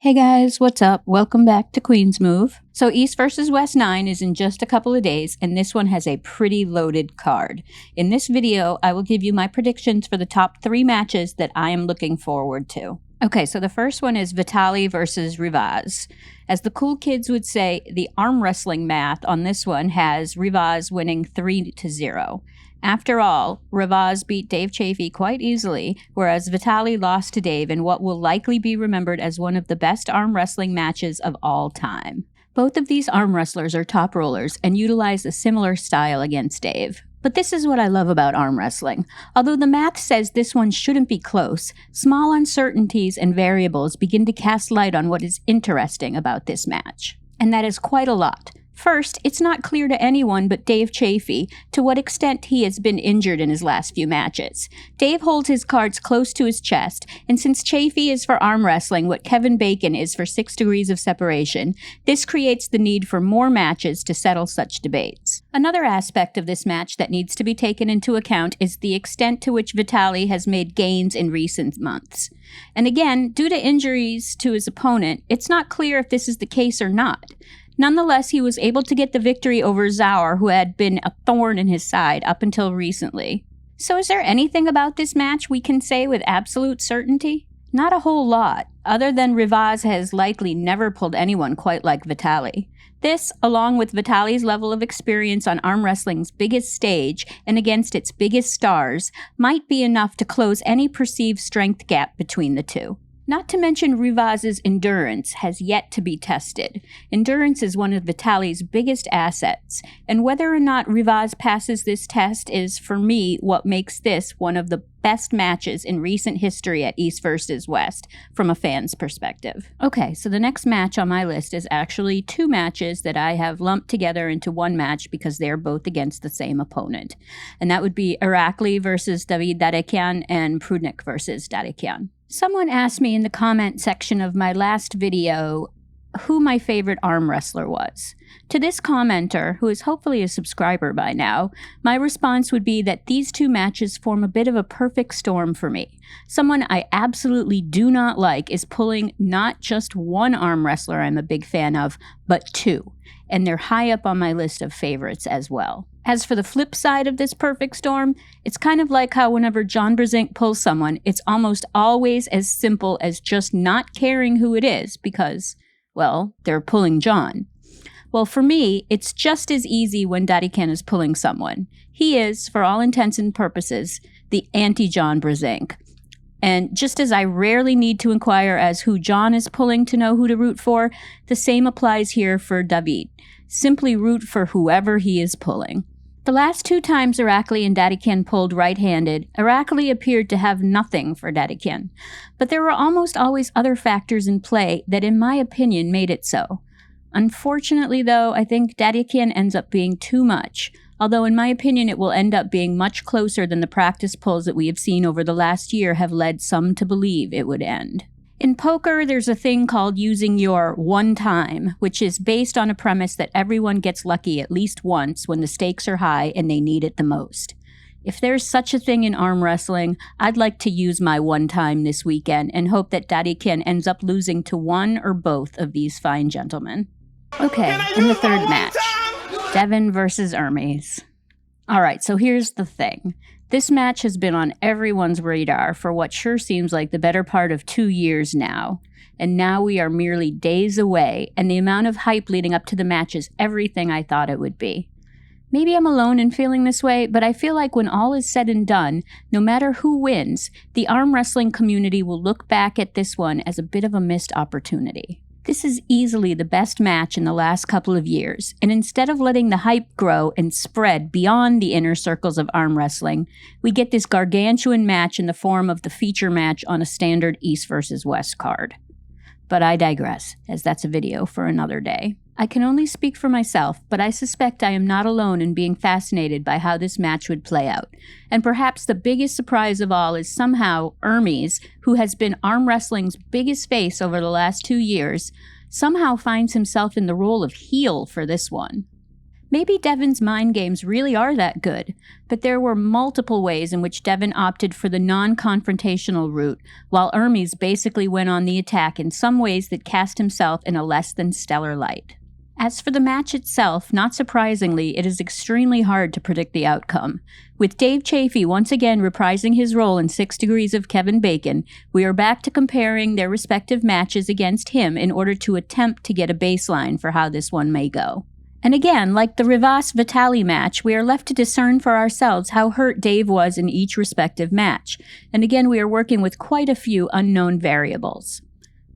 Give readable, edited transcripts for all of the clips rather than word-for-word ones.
Hey guys, what's up? Welcome back to Queen's Move. So East vs. West 9 is in just a couple of days, and this one has a pretty loaded card. In this video, I will give you my predictions for the top 3 matches that I am looking forward to. Okay, so the first one is Vitale versus Rivas. As the cool kids would say, the arm wrestling math on this one has Rivas winning 3-0. After all, Rivas beat Dave Chafee quite easily, whereas Vitale lost to Dave in what will likely be remembered as one of the best arm wrestling matches of all time. Both of these arm wrestlers are top rollers and utilize a similar style against Dave. But this is what I love about arm wrestling. Although the math says this one shouldn't be close, small uncertainties and variables begin to cast light on what is interesting about this match. And that is quite a lot. First, it's not clear to anyone but Dave Chafee to what extent he has been injured in his last few matches. Dave holds his cards close to his chest, and since Chafee is for arm wrestling what Kevin Bacon is for 6 degrees of separation, this creates the need for more matches to settle such debates. Another aspect of this match that needs to be taken into account is the extent to which Vitale has made gains in recent months. And again, due to injuries to his opponent, it's not clear if this is the case or not. Nonetheless, he was able to get the victory over Zaur, who had been a thorn in his side up until recently. So is there anything about this match we can say with absolute certainty? Not a whole lot, other than Rivas has likely never pulled anyone quite like Vitale. This, along with Vitale's level of experience on arm wrestling's biggest stage and against its biggest stars, might be enough to close any perceived strength gap between the two. Not to mention Rivas' endurance has yet to be tested. Endurance is one of Vitale's biggest assets, and whether or not Rivas passes this test is, for me, what makes this one of the best matches in recent history at East vs. West, from a fan's perspective. Okay, so the next match on my list is actually 2 matches that I have lumped together into one match because they're both against the same opponent. And that would be Irakli versus Davidian and Prudnik versus Davidian. Someone asked me in the comment section of my last video who my favorite arm wrestler was. To this commenter, who is hopefully a subscriber by now, my response would be that these 2 matches form a bit of a perfect storm for me. Someone I absolutely do not like is pulling not just one arm wrestler I'm a big fan of, but 2. And they're high up on my list of favorites as well. As for the flip side of this perfect storm, it's kind of like how whenever John Brzenk pulls someone, it's almost always as simple as just not caring who it is because, well, they're pulling John. Well, for me, it's just as easy when Davidian is pulling someone. He is, for all intents and purposes, the anti-John Brzenk. And just as I rarely need to inquire as who John is pulling to know who to root for, the same applies here for David. Simply root for whoever he is pulling. The last 2 times Irakli and Davidian pulled right-handed, Irakli appeared to have nothing for Davidian. But there were almost always other factors in play that, in my opinion, made it so. Unfortunately, though, I think Davidian ends up being too much, although in my opinion it will end up being much closer than the practice pulls that we have seen over the last year have led some to believe it would end. In poker, there's a thing called using your one time, which is based on a premise that everyone gets lucky at least once when the stakes are high and they need it the most. If there's such a thing in arm wrestling, I'd like to use my one time this weekend and hope that Davidian ends up losing to one or both of these fine gentlemen. Okay, and the third match, Devin versus Hermes. Alright, so here's the thing. This match has been on everyone's radar for what sure seems like the better part of 2 years now. And now we are merely days away, and the amount of hype leading up to the match is everything I thought it would be. Maybe I'm alone in feeling this way, but I feel like when all is said and done, no matter who wins, the arm wrestling community will look back at this one as a bit of a missed opportunity. This is easily the best match in the last couple of years, and instead of letting the hype grow and spread beyond the inner circles of arm wrestling, we get this gargantuan match in the form of the feature match on a standard East vs. West card. But I digress, as that's a video for another day. I can only speak for myself, but I suspect I am not alone in being fascinated by how this match would play out. And perhaps the biggest surprise of all is somehow Hermes, who has been arm wrestling's biggest face over the last 2 years, somehow finds himself in the role of heel for this one. Maybe Devin's mind games really are that good, but there were multiple ways in which Devin opted for the non-confrontational route, while Hermes basically went on the attack in some ways that cast himself in a less than stellar light. As for the match itself, not surprisingly, it is extremely hard to predict the outcome. With Dave Chafee once again reprising his role in 6 Degrees of Kevin Bacon, we are back to comparing their respective matches against him in order to attempt to get a baseline for how this one may go. And again, like the Rivas Vitale match, we are left to discern for ourselves how hurt Dave was in each respective match. And again, we are working with quite a few unknown variables.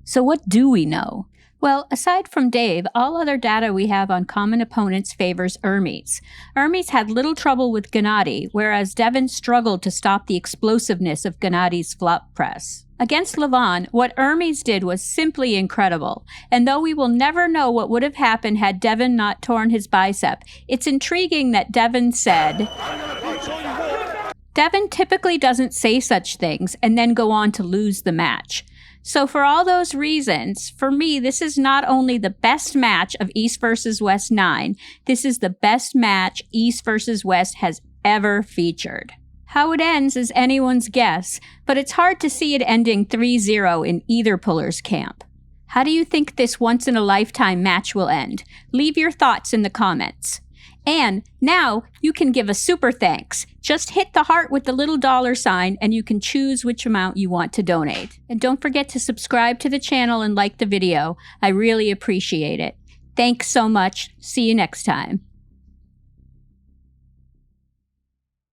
So what do we know? Well, aside from Dave, all other data we have on common opponents favors Hermes. Hermes had little trouble with Gennady, whereas Devin struggled to stop the explosiveness of Gennady's flop press. Against Levon, what Hermes did was simply incredible, and though we will never know what would have happened had Devin not torn his bicep, it's intriguing that Devin said, Devin typically doesn't say such things and then go on to lose the match. So for all those reasons, for me, this is not only the best match of East vs. West 9, this is the best match East vs. West has ever featured. How it ends is anyone's guess, but it's hard to see it ending 3-0 in either puller's camp. How do you think this once-in-a-lifetime match will end? Leave your thoughts in the comments. And now you can give a super thanks. Just hit the heart with the little $sign and you can choose which amount you want to donate. And don't forget to subscribe to the channel and like the video. I really appreciate it. Thanks so much. See you next time.